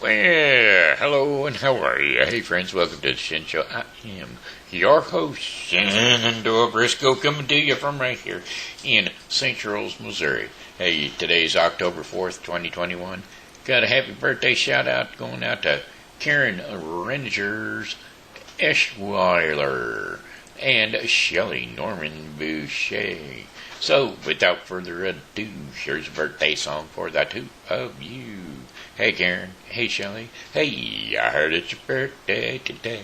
Well, hello and how are you? Hey friends, welcome to the Shen Show. I am your host, Shenandoah Briscoe, coming to you from right here in St. Charles, Missouri. Hey, today's October 4th, 2021. Got a happy birthday shout out going out to Karan Rengers Eschweiler and Shelly Norman Buchheit. So, without further ado, here's a birthday song for the two of you. Hey Karen, hey Shelly, hey, I heard it's your birthday today.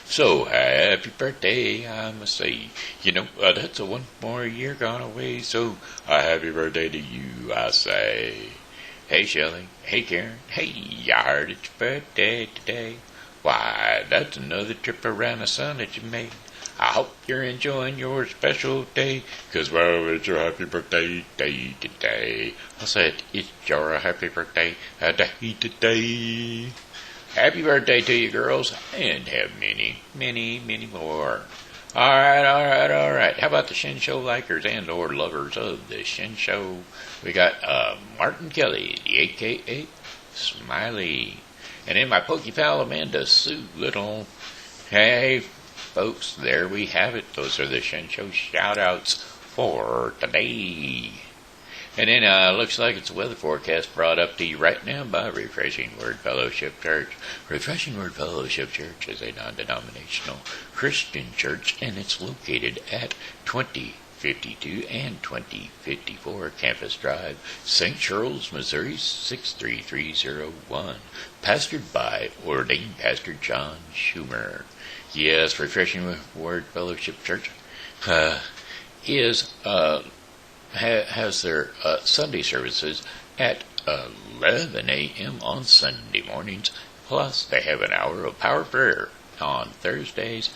So, happy birthday, I must say. You know, that's a one more year gone away, so a happy birthday to you, I say. Hey Shelly, hey Karen, hey, I heard it's your birthday today. Why, that's another trip around the sun that you made. I hope you're enjoying your special day, 'cause, well, it's your happy birthday day today. I said, it's your happy birthday day today. Happy birthday to you, girls, and have many, many, many more. All right. How about the Shen Show likers and or lovers of the Shen Show? We got Martin Kelly, the a.k.a. Smiley. And then my Pokey pal Amanda Sue Little. Hey, folks, there we have it. Those are the Shen Show shout-outs for today. And then looks like it's a weather forecast brought up to you right now by Refreshing Word Fellowship Church. Refreshing Word Fellowship Church is a non-denominational Christian church, and it's located at 2052 and 2054 Campus Drive, St. Charles, Missouri 63301. Pastored by ordained Pastor John Schumer. Yes, Refreshing Word Fellowship Church has their Sunday services at 11 a.m. on Sunday mornings. Plus, they have an hour of power prayer on Thursdays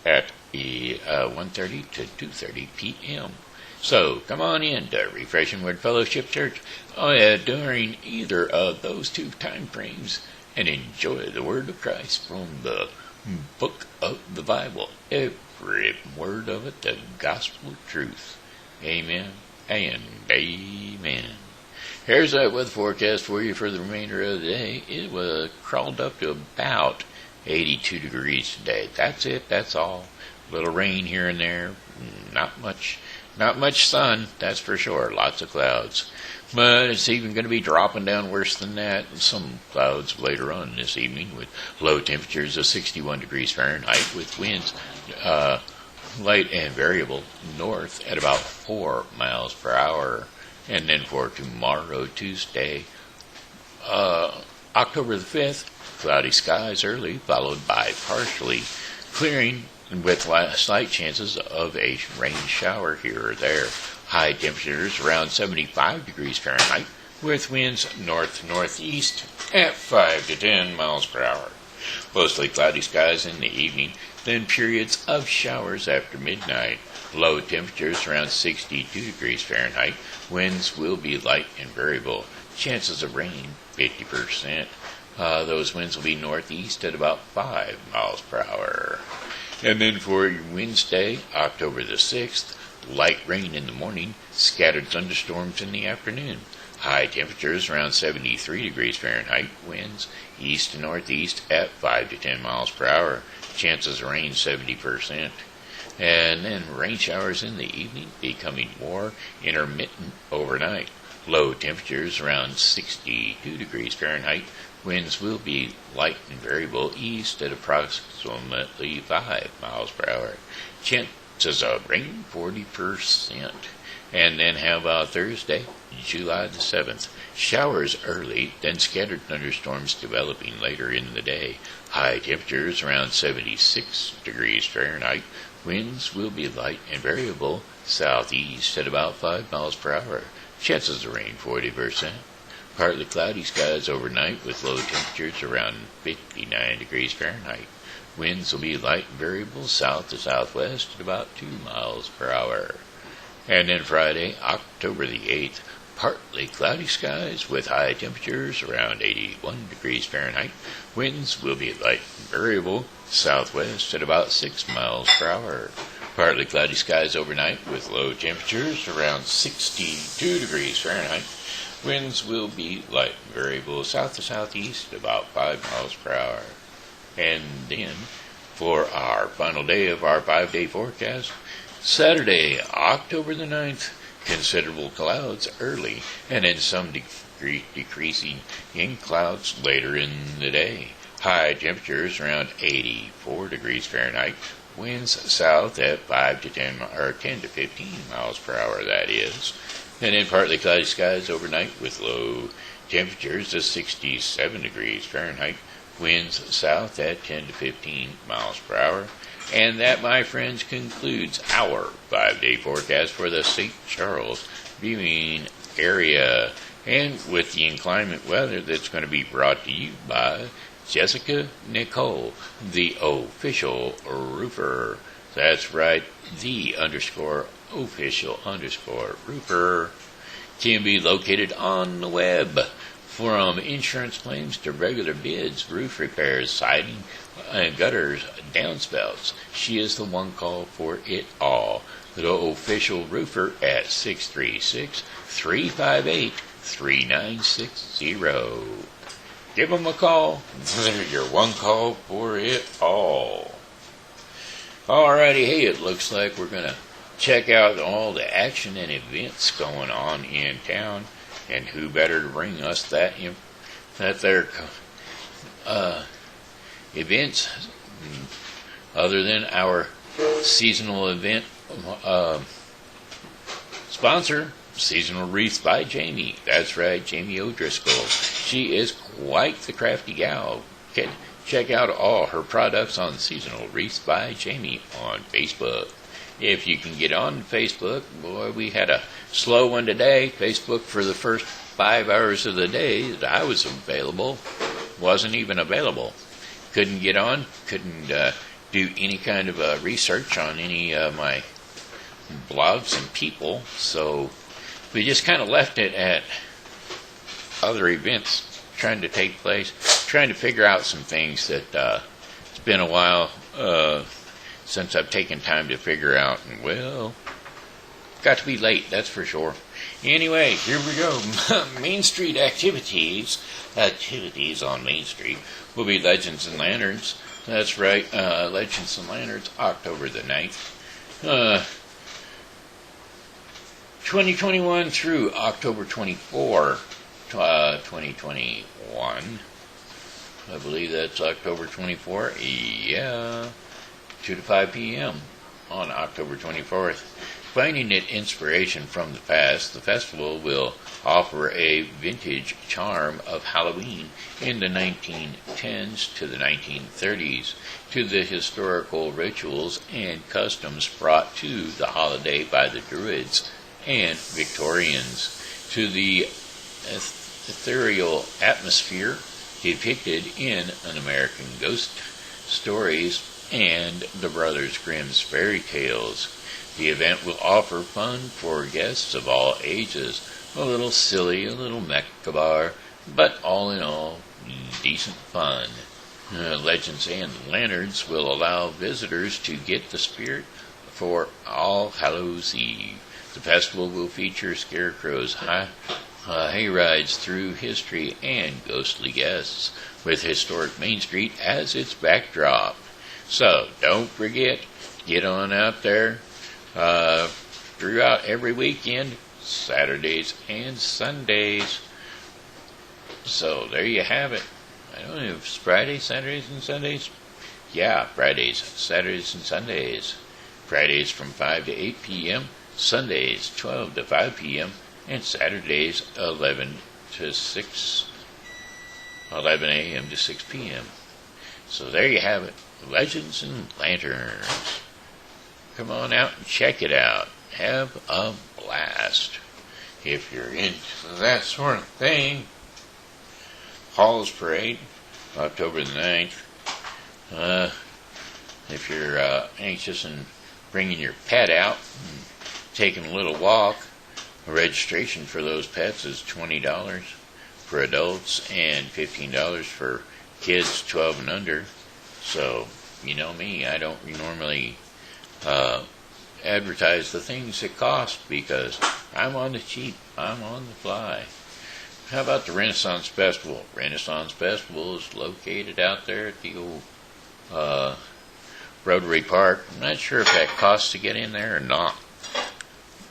at 1:30 to 2:30 p.m. So, come on in to Refreshing Word Fellowship Church during either of those two time frames and enjoy the Word of Christ from the book of the Bible. Every word of it, the gospel truth. Amen and amen. Here's that weather forecast for you for the remainder of the day. It was crawled up to about 82 degrees today. That's it, that's all. A little rain here and there. Not much sun, that's for sure. Lots of clouds. But it's even going to be dropping down worse than that. Some clouds later on this evening with low temperatures of 61 degrees Fahrenheit with winds light and variable north at about 4 miles per hour. And then for tomorrow, Tuesday, October the 5th, cloudy skies early, followed by partially clearing with slight chances of a rain shower here or there. High temperatures around 75 degrees Fahrenheit with winds north-northeast at 5 to 10 miles per hour. Mostly cloudy skies in the evening, then periods of showers after midnight. Low temperatures around 62 degrees Fahrenheit. Winds will be light and variable. Chances of rain 50%. Those winds will be northeast at about 5 miles per hour. And then for Wednesday, October the 6th, light rain in the morning, scattered thunderstorms in the afternoon. High temperatures around 73 degrees Fahrenheit. Winds east to northeast at 5 to 10 miles per hour. Chances of rain 70%. And then rain showers in the evening, becoming more intermittent overnight. Low temperatures around 62 degrees Fahrenheit. Winds will be light and variable east at approximately 5 miles per hour. Chances of rain 40%. And then how about Thursday, July the 7th? Showers early, then scattered thunderstorms developing later in the day. High temperatures around 76 degrees Fahrenheit. Winds will be light and variable southeast at about 5 miles per hour. Chances of rain 40%. Partly cloudy skies overnight with low temperatures around 59 degrees Fahrenheit. Winds will be light and variable south to southwest at about 2 miles per hour. And then Friday, October the 8th, partly cloudy skies with high temperatures around 81 degrees Fahrenheit. Winds will be light and variable southwest at about 6 miles per hour. Partly cloudy skies overnight with low temperatures around 62 degrees Fahrenheit. Winds will be light variable south to southeast, about 5 miles per hour. And then, for our final day of our 5-day forecast, Saturday, October the 9th, considerable clouds early, and then some degree decreasing in clouds later in the day. High temperatures around 84 degrees Fahrenheit. Winds south at 5 to 10 or 10 to 15 miles per hour, that is. And then partly cloudy skies overnight with low temperatures of 67 degrees Fahrenheit. Winds south at 10 to 15 miles per hour. And that, my friends, concludes our 5-day forecast for the St. Charles viewing area. And with the inclement weather that's going to be brought to you by Jessica Nicole, the official roofer. That's right, the _official roofer can be located on the web. From insurance claims to regular bids, roof repairs, siding, gutters, downspouts. She is the one call for it all. The official roofer at 636-358-3960. Give them a call. They're your one call for it all. Alrighty, hey, it looks like we're going to check out all the action and events going on in town. And who better to bring us that their events other than our seasonal event sponsor, Seasonal Wreaths by Jamie. That's right, Jamie O'Driscoll. She is quite the crafty gal. Check out all her products on Seasonal Wreaths by Jamie on Facebook. If you can get on Facebook, boy, we had a slow one today. Facebook for the first 5 hours of the day that I was available wasn't even available. Couldn't get on, couldn't do any kind of research on any of my blogs and people, so we just kind of left it at other events trying to take place, trying to figure out some things that it's been a while since I've taken time to figure out, and well, got to be late, that's for sure. Anyway, here we go. Main Street activities on Main Street will be Legends and Lanterns. That's right, Legends and Lanterns, October the 9th. 2021 through October 24, 2021. I believe that's October 24. Yeah. 2 to 5 p.m. on October 24th. Finding it inspiration from the past, the festival will offer a vintage charm of Halloween in the 1910s to the 1930s, to the historical rituals and customs brought to the holiday by the Druids and Victorians, to the ethereal atmosphere depicted in An American Ghost stories and the Brothers Grimm's fairy tales. The event will offer fun for guests of all ages, a little silly, a little macabre, but all in all, decent fun. Legends and Lanterns will allow visitors to get the spirit for All Hallows Eve. The festival will feature scarecrows, hay rides through history, and ghostly guests, with historic Main Street as its backdrop. So, don't forget, get on out there throughout every weekend, Saturdays and Sundays. So, there you have it. I don't know if it's Fridays, Saturdays, and Sundays. Yeah, Fridays, Saturdays, and Sundays. Fridays from 5 to 8 p.m., Sundays 12 to 5 p.m., and Saturdays 11 a.m. to 6 p.m. So there you have it. Legends and Lanterns. Come on out and check it out. Have a blast. If you're into that sort of thing. Halls Parade, October the 9th. If you're anxious and bringing your pet out and taking a little walk, registration for those pets is $20 for adults and $15 for kids 12 and under. So, you know me, I don't normally advertise the things that cost because I'm on the cheap, I'm on the fly. How about the Renaissance Festival? Renaissance Festival is located out there at the old Rotary Park. I'm not sure if that costs to get in there or not.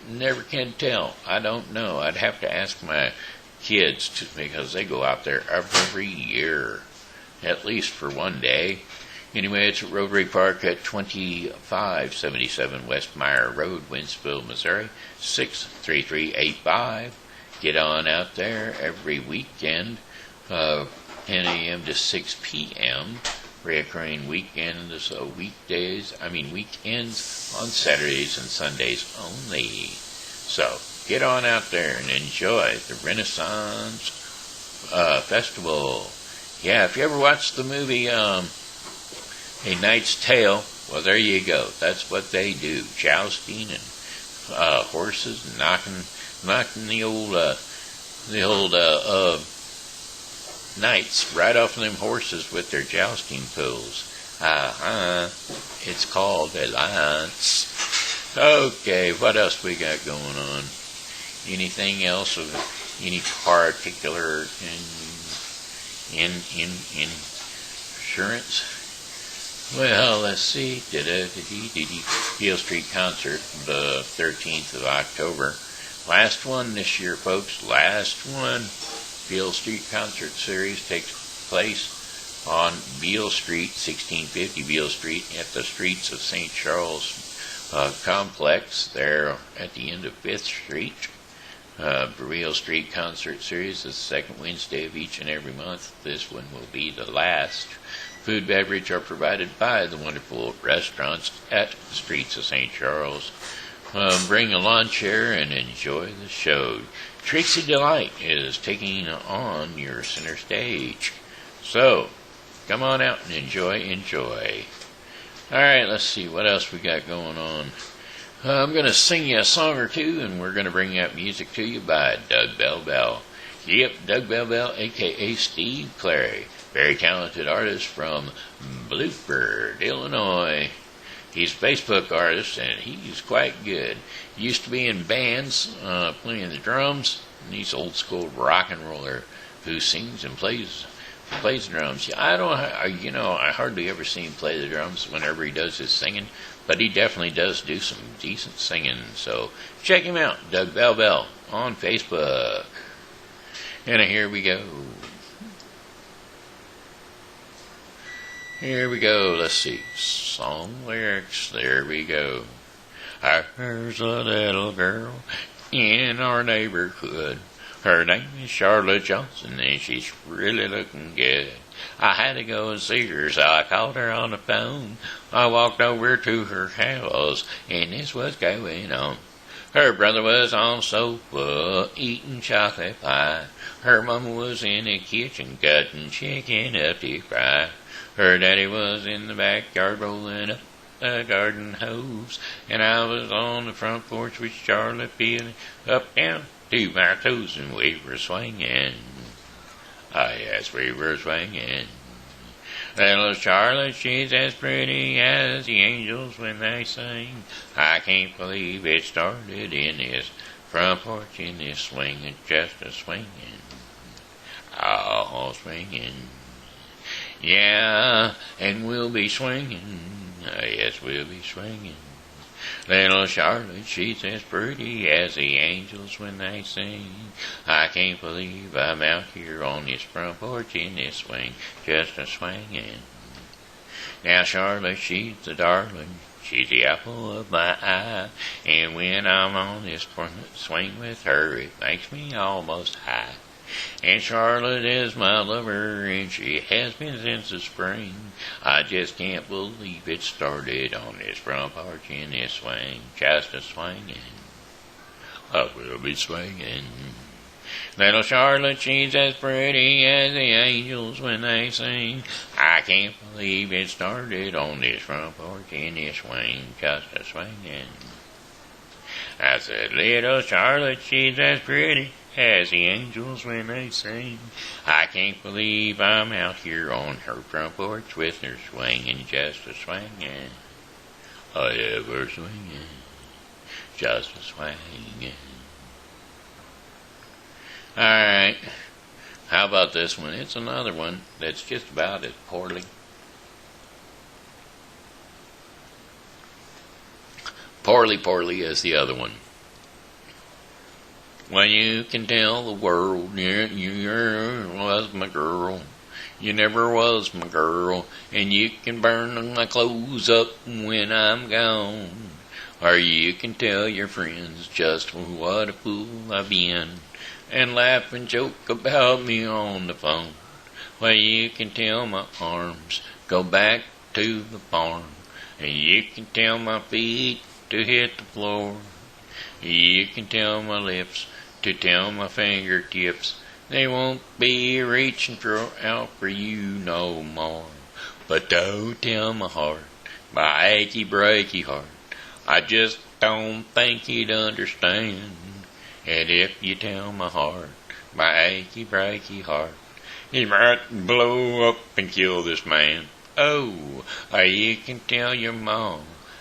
Never can tell. I don't know. I'd have to ask my kids because they go out there every year, at least for one day. Anyway, it's at Rotary Park at 2577 West Meyer Road, Winsville, Missouri, 63385. Get on out there every weekend, 10 a.m. to 6 p.m. Reoccurring weekends, weekends on Saturdays and Sundays only. So, get on out there and enjoy the Renaissance Festival. Yeah, if you ever watched the movie A Knight's Tale, well, there you go. That's what they do. Jousting and horses, knocking the old knights right off of them horses with their jousting poles. It's called a lance. Okay, what else we got going on? Anything else of any particular insurance? Well, let's see. Beale Street concert, the 13th of October. Last one this year, folks. Last one. Beale Street Concert Series takes place on Beale Street, 1650 Beale Street, at the Streets of St. Charles complex there at the end of 5th Street. Beale Street Concert Series is the second Wednesday of each and every month. This one will be the last. Food, beverage are provided by the wonderful restaurants at the Streets of St. Charles. Bring a lawn chair and enjoy the show. Trixie Delight is taking on your center stage. So, come on out and enjoy. Alright, let's see what else we got going on. I'm going to sing you a song or two, and we're going to bring that music to you by Doug Bell Bell. Yep, Doug Bell Bell, a.k.a. Steve Clary. Very talented artist from Bluebird, Illinois. He's a Facebook artist, and he's quite good. He used to be in bands, playing the drums, and he's old school rock and roller who sings and plays the drums. I hardly ever see him play the drums whenever he does his singing, but he definitely does do some decent singing. So check him out, Doug Bell Bell, on Facebook. And here we go. Here we go. Let's see. Song lyrics. There we go. There's a little girl in our neighborhood. Her name is Charlotte Johnson, and she's really looking good. I had to go and see her, so I called her on the phone. I walked over to her house, and this was going on. Her brother was on the sofa eating chocolate pie. Her mama was in the kitchen cutting chicken up to fry. Her daddy was in the backyard rolling up a garden hose, and I was on the front porch with Charlotte feeling up down to my toes, and we were swinging. Ah, yes, we were swinging. Little Charlotte, she's as pretty as the angels when they sing. I can't believe it started in this front porch in this swinging, just a swinging. Oh, swinging. Yeah, and we'll be swinging. Yes, we'll be swinging. Little Charlotte, she's as pretty as the angels when they sing. I can't believe I'm out here on this front porch in this swing, just a swinging. Now Charlotte, she's the darling, she's the apple of my eye, and when I'm on this swing with her, it makes me almost high. And Charlotte is my lover, and she has been since the spring. I just can't believe it started on this front porch in this swing, just a swinging. I will be swinging. Little Charlotte, she's as pretty as the angels when they sing. I can't believe it started on this front porch in this swing, just a swinging. I said, little Charlotte, she's as pretty as the angels when they sing. I can't believe I'm out here on her front porch with her swinging, just a swinging. I ever swinging, just a swinging. Alright, How about this one? It's another one that's just about as poorly as the other one. Well, you can tell the world you was my girl. You never was my girl, and you can burn my clothes up when I'm gone. Or you can tell your friends just what a fool I've been, and laugh and joke about me on the phone. Well, you can tell my arms go back to the farm, and you can tell my feet to hit the floor. You can tell my lips to tell my fingertips they won't be reaching out for you no more. But don't tell my heart, my achy breaky heart, I just don't think he'd understand. And if you tell my heart, my achy breaky heart, he might blow up and kill this man. Oh, or you can tell your mom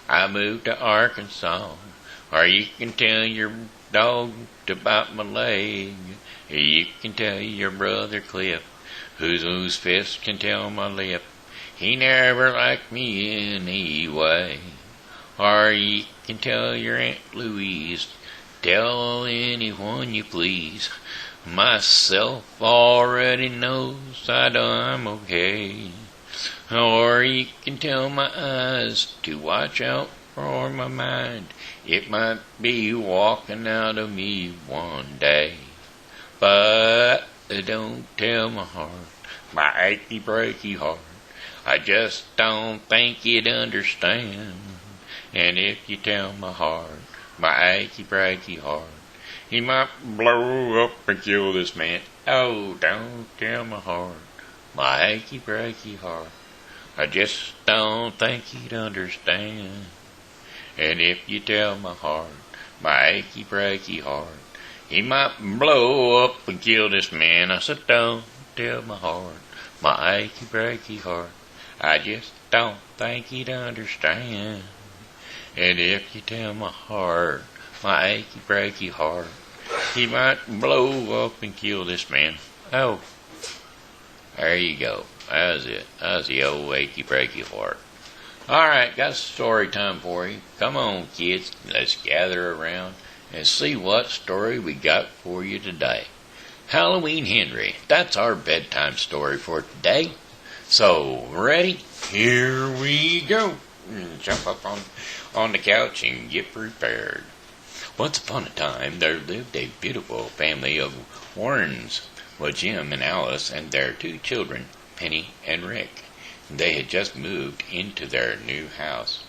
I moved to Arkansas. Or you can tell your dog to bite my leg. Or you can tell your brother Cliff, whose fist can tell my lip, he never liked me anyway. Or you can tell your Aunt Louise, tell anyone you please, myself already knows I'm okay. Or you can tell my eyes to watch out for my mind, it might be walking out of me one day. But don't tell my heart, my achy breaky heart, I just don't think you'd understand. And if you tell my heart, my achy breaky heart, he might blow up and kill this man. Oh, don't tell my heart, my achy breaky heart, I just don't think he'd understand. And if you tell my heart, my achy breaky heart, he might blow up and kill this man. I said, don't tell my heart, my achy breaky heart, I just don't think he'd understand. And if you tell my heart, my achy breaky heart, he might blow up and kill this man. Oh, there you go. That was it. That was the old achy breaky heart. Alright, got story time for you. Come on, kids, let's gather around and see what story we got for you today. Halloween Henry, that's our bedtime story for today. So, ready? Here we go. Jump up on the couch and get prepared. Once upon a time, there lived a beautiful family of Warrens with Jim and Alice and their 2 children, Penny and Rick. They had just moved into their new house.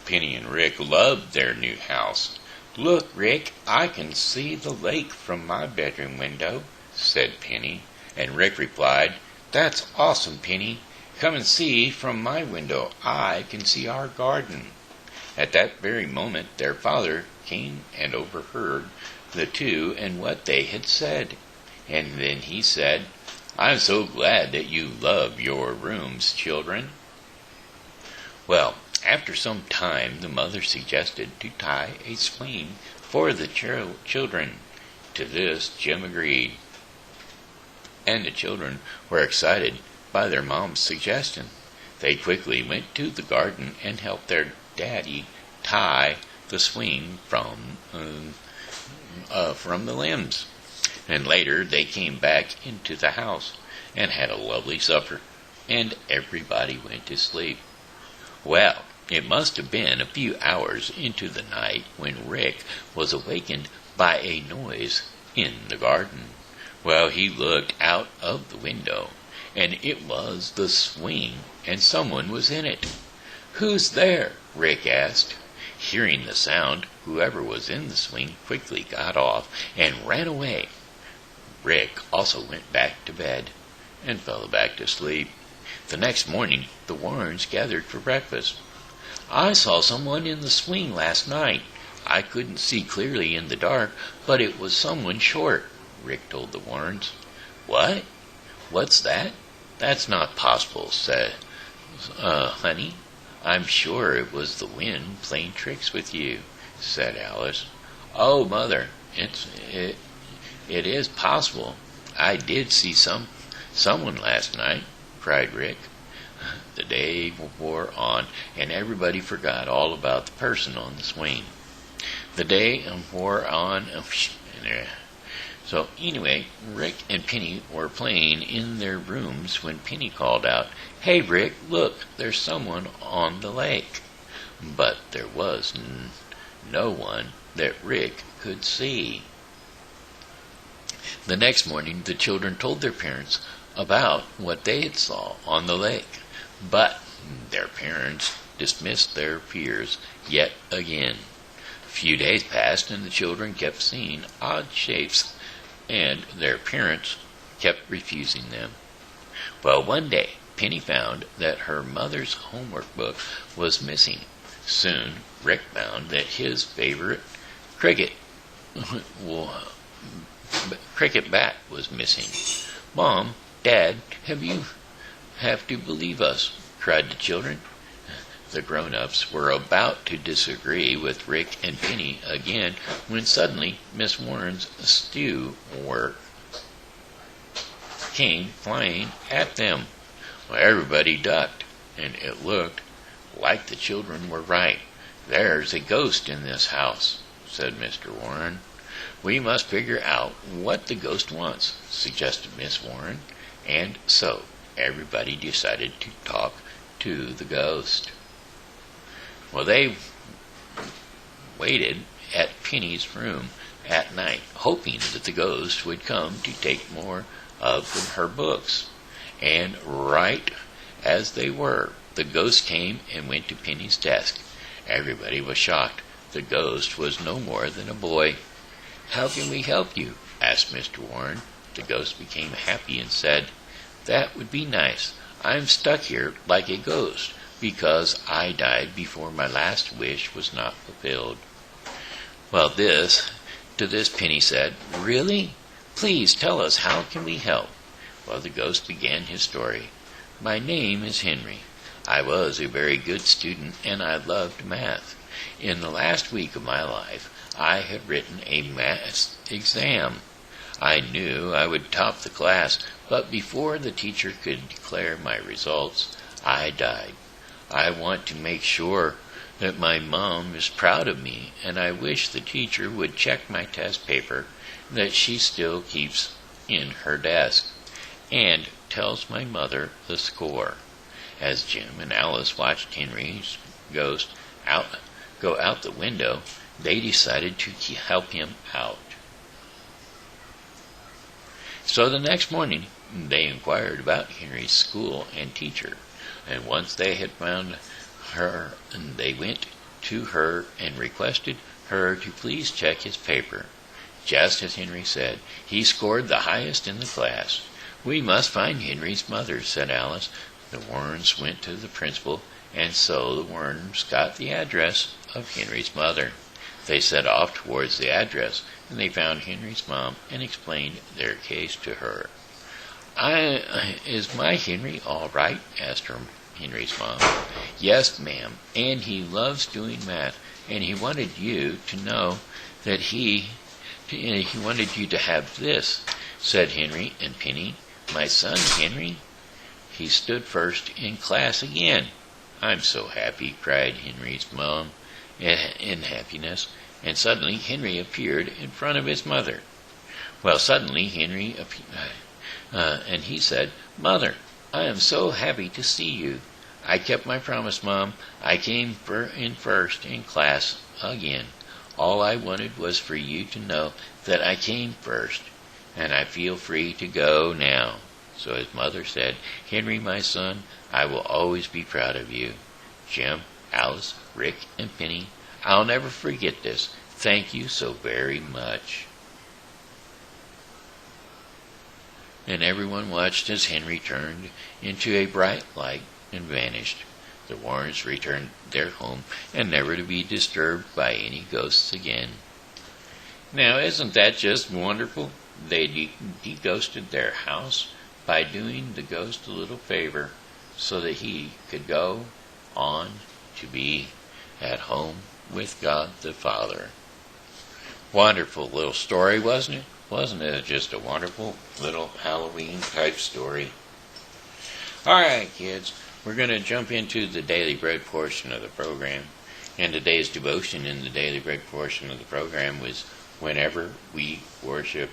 Penny and Rick loved their new house. "Look, Rick, I can see the lake from my bedroom window," said Penny. And Rick replied, "That's awesome, Penny. Come and see from my window. I can see our garden." At that very moment their father came and overheard the 2 and what they had said. And then he said, "I'm so glad that you love your rooms, children." Well, after some time, the mother suggested to tie a swing for the children. To this, Jim agreed, and the children were excited by their mom's suggestion. They quickly went to the garden and helped their daddy tie the swing from the limbs. And later they came back into the house and had a lovely supper, and everybody went to sleep. Well, it must have been a few hours into the night when Rick was awakened by a noise in the garden. Well, he looked out of the window, and it was the swing, and someone was in it. "Who's there?" Rick asked. Hearing the sound, whoever was in the swing quickly got off and ran away. Rick also went back to bed and fell back to sleep. The next morning, the Warrens gathered for breakfast. "I saw someone in the swing last night. I couldn't see clearly in the dark, but it was someone short," Rick told the Warrens. "What? What's that? That's not possible," said Honey. "I'm sure it was the wind playing tricks with you," said Alice. "Oh, Mother, it is possible. I did see someone last night, cried Rick. The day wore on, and everybody forgot all about the person on the swing. The day wore on. So anyway, Rick and Penny were playing in their rooms when Penny called out, "Hey Rick, look, there's someone on the lake." But there was no one that Rick could see. The next morning, the children told their parents about what they had saw on the lake. But their parents dismissed their fears yet again. A few days passed, and the children kept seeing odd shapes, and their parents kept refusing them. Well, one day, Penny found that her mother's homework book was missing. Soon, Rick found that his favorite cricket bat was missing. "Mom, Dad, have to believe us," cried the children. The grown-ups were about to disagree with Rick and Penny again when suddenly Miss Warren's stew work came flying at them. Well, everybody ducked, and it looked like the children were right. "There's a ghost in this house," said Mr. Warren. "We must figure out what the ghost wants," suggested Miss Warren. And so everybody decided to talk to the ghost. Well, they waited at Penny's room at night, hoping that the ghost would come to take more of her books. And right as they were, the ghost came and went to Penny's desk. Everybody was shocked. The ghost was no more than a boy. "How can we help you?" asked Mr. Warren. The ghost became happy and said, "That would be nice. I'm stuck here like a ghost because I died before my last wish was not fulfilled." Well, to this Penny said, "Really? Please tell us, how can we help?" Well, the ghost began his story. "My name is Henry. I was a very good student, and I loved math. In the last week of my life, I had written a math exam. I knew I would top the class, but before the teacher could declare my results, I died. I want to make sure that my mom is proud of me, and I wish the teacher would check my test paper that she still keeps in her desk, and tells my mother the score." As Jim and Alice watched Henry's ghost go out the window, they decided to help him out. So the next morning, they inquired about Henry's school and teacher, and once they had found her, they went to her and requested her to please check his paper. Just as Henry said, he scored the highest in the class. "We must find Henry's mother," said Alice. The Warrens went to the principal, and so the Warrens got the address of Henry's mother. They set off towards the address, and they found Henry's mom and explained their case to her. "Is my Henry all right?" asked Henry's mom. "Yes, ma'am, and he loves doing math, and he wanted you to know that he wanted you to have this," said Henry and Penny. "My son Henry, he stood first in class again." "I'm so happy," cried Henry's mom in happiness, and suddenly Henry appeared in front of his mother. Well, suddenly Henry and he said, "Mother, I am so happy to see you. I kept my promise, Mom. I came in first in class again. All I wanted was for you to know that I came first, and I feel free to go now." So his mother said, "Henry, my son, I will always be proud of you. Jim, Alice, Rick, and Penny, I'll never forget this. Thank you so very much." And everyone watched as Henry turned into a bright light and vanished. The Warrens returned to their home and never to be disturbed by any ghosts again. Now, isn't that just wonderful? They de-ghosted their house by doing the ghost a little favor so that he could go on to be at home with God the Father. Wonderful little story, wasn't it? Wasn't it just a wonderful little Halloween type story? Alright, kids, we're going to jump into the Daily Bread portion of the program. And today's devotion in the Daily Bread portion of the program was Whenever We Worship.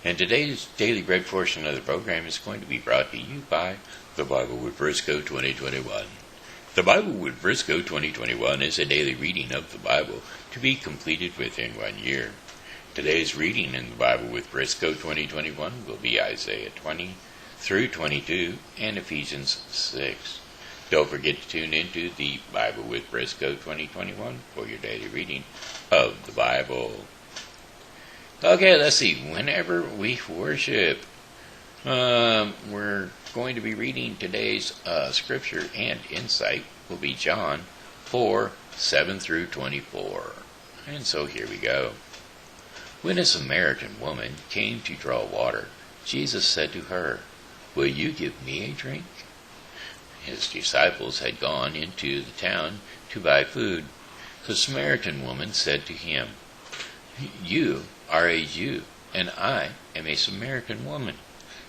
And today's Daily Bread portion of the program is going to be brought to you by The Bible with Briscoe 2021. The Bible with Briscoe 2021 is a daily reading of the Bible to be completed within 1 year. Today's reading in the Bible with Briscoe 2021 will be Isaiah 20 through 22 and Ephesians 6. Don't forget to tune into the Bible with Briscoe 2021 for your daily reading of the Bible. Okay, let's see. Whenever we worship, we're going to be reading today's scripture and insight will be John 4, 7 through 24. And so here we go. When a Samaritan woman came to draw water, Jesus said to her, "Will you give me a drink?" His disciples had gone into the town to buy food. The Samaritan woman said to him, "You are a Jew, and I am a Samaritan woman.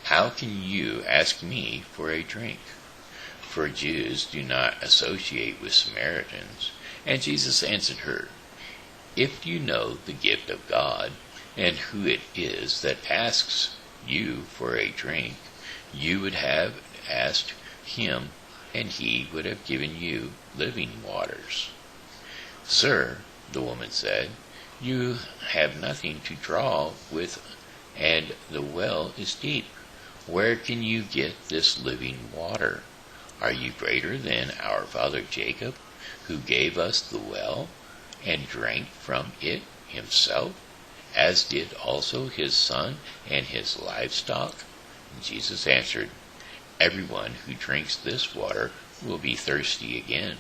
How can you ask me for a drink?" For Jews do not associate with Samaritans. And Jesus answered her, "If you know the gift of God, and who it is that asks you for a drink, you would have asked him, and he would have given you living waters." "Sir," the woman said, "you have nothing to draw with, and the well is deep. Where can you get this living water? Are you greater than our father Jacob, who gave us the well, and drank from it himself, as did also his son and his livestock?" Jesus answered, "Everyone who drinks this water will be thirsty again,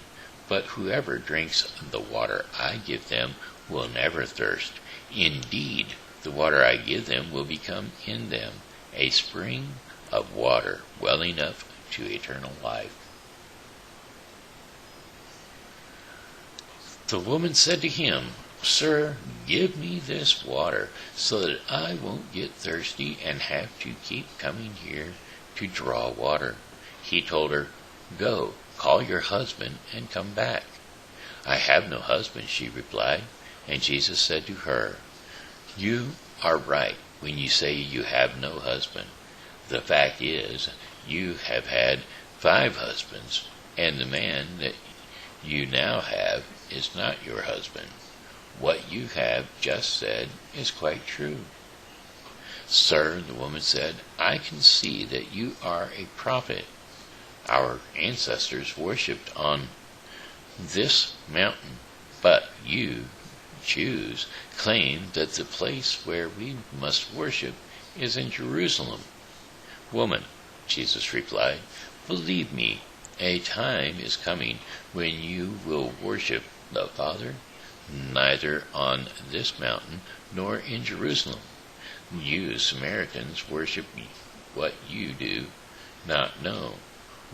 but whoever drinks the water I give them will never thirst. Indeed, the water I give them will become in them a spring of water welling up to eternal life." The woman said to him, "Sir, give me this water so that I won't get thirsty and have to keep coming here to draw water." He told her, "Go, call your husband and come back." "I have no husband," she replied. And Jesus said to her, "You are right when you say you have no husband. The fact is, you have had 5 husbands, and the man that you now have is not your husband. What you have just said is quite true." "Sir," the woman said, "I can see that you are a prophet. Our ancestors worshipped on this mountain, but you, Jews, claim that the place where we must worship is in Jerusalem." "Woman," Jesus replied, "believe me, a time is coming when you will worship the Father neither on this mountain nor in Jerusalem. You Samaritans worship what you do not know.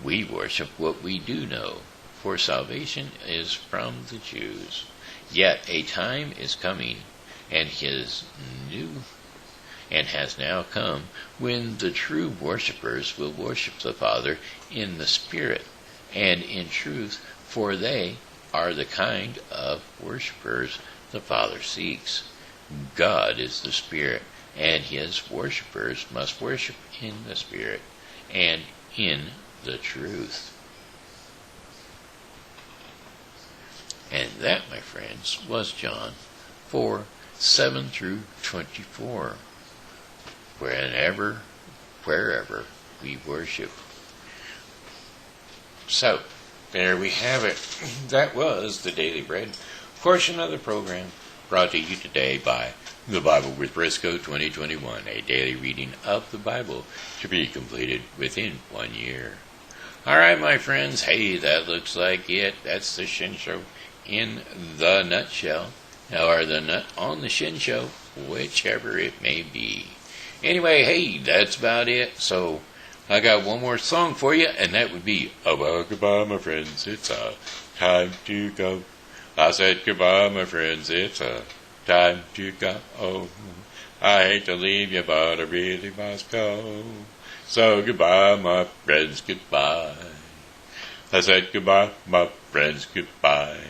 We worship what we do know, for salvation is from the Jews. Yet a time is coming, and has now come, when the true worshippers will worship the Father in the Spirit and in truth, for they are the kind of worshippers the Father seeks. God is the Spirit, and his worshippers must worship in the Spirit and in the truth." And that, my friends, was John 4, 7 through 24. Wherever we worship. So, there we have it. That was the Daily Bread portion of the program, brought to you today by The Bible with Briscoe 2021, a daily reading of the Bible to be completed within 1 year. Alright, my friends, hey, that looks like it. That's the Shin Show in the nutshell, or the nut on the Shin Show, whichever it may be. Anyway, hey, that's about it. So, I got one more song for you, and that would be, "Oh, well, goodbye, my friends, it's time to go." I said, "Goodbye, my friends, it's time to go. Oh, I hate to leave you, but I really must go. So goodbye, my friends, goodbye. I said goodbye, my friends, goodbye.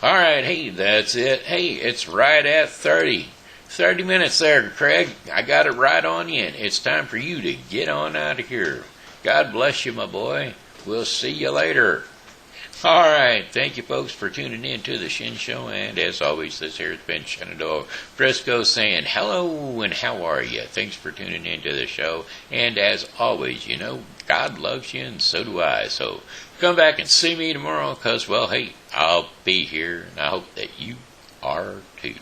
All right, hey, that's it. Hey, it's right at 30. 30 minutes there, Craig. I got it right on you. It's time for you to get on out of here. God bless you, my boy. We'll see you later. All right. Thank you, folks, for tuning in to the Shin Show. And as always, this here has been Shenandoah Frisco saying hello and how are you? Thanks for tuning in to the show. And as always, you know, God loves you and so do I. So come back and see me tomorrow because, well, hey, I'll be here and I hope that you are too.